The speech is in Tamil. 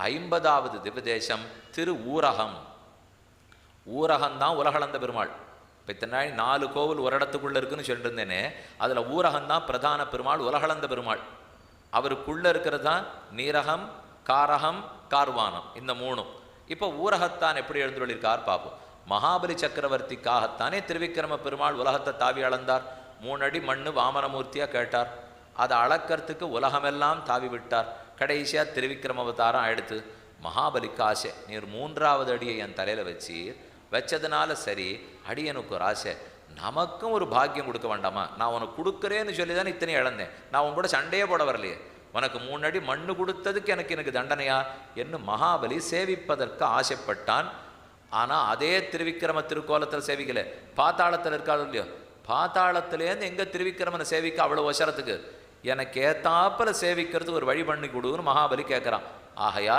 50வது திவ்யதேசம் திரு ஊரகம். ஊரகம்தான் உலகளந்த பெருமாள். இப்போ இத்தனை 4 கோவில் ஒரு இடத்துக்குள்ளே இருக்குன்னு சொல்லிட்டு இருந்தேனே, அதில் ஊரகம்தான் பிரதான பெருமாள், உலகளந்த பெருமாள். அவருக்குள்ளே இருக்கிறது தான் நீரகம், காரகம், கார்வானம், இந்த 3. இப்போ ஊரகத்தான் எப்படி எழுந்துள்ளிருக்கார் பார்ப்போம். மகாபலி சக்கரவர்த்திக்காகத்தானே திருவிக்கிரம பெருமாள் உலகத்தை தாவி அளந்தார். 3 அடி மண்ணு வாமனமூர்த்தியாக கேட்டார். அதை அளக்கிறதுக்கு உலகமெல்லாம் தாவி விட்டார். கடைசியாக திருவிக்கிரம அவதாரம் ஆயிடுத்து. மகாபலிக்கு ஆசை, நீர் 3வது அடியை என் தலையில் வச்சதுனால சரி, அடியனுக்கு ஒரு ஆசை, நமக்கும் ஒரு பாக்கியம் கொடுக்க வேண்டாமா? நான் உனக்கு கொடுக்குறேன்னு சொல்லி தான் இத்தனை இழந்தேன். நான் உன் கூட சண்டையே போட வரலையே, உனக்கு 3 அடி மண்ணு கொடுத்ததுக்கு எனக்கு தண்டனையா என்று மகாபலி சேவிப்பதற்கு ஆசைப்பட்டான். ஆனால் அதே திருவிக்கிரம திருக்கோலத்தில் சேவிக்கல, பாத்தாளத்தில் இருக்காது இல்லையோ, பாத்தாளத்திலேருந்து எங்கே திருவிக்கிரமனை சேவிக்க அவ்வளோ வசரத்துக்கு எனக்கு ஏத்தாப்பில் சேவிக்கிறதுக்கு ஒரு வழி பண்ணி கொடுன்னு மகாபலி கேட்குறான். ஆகையால்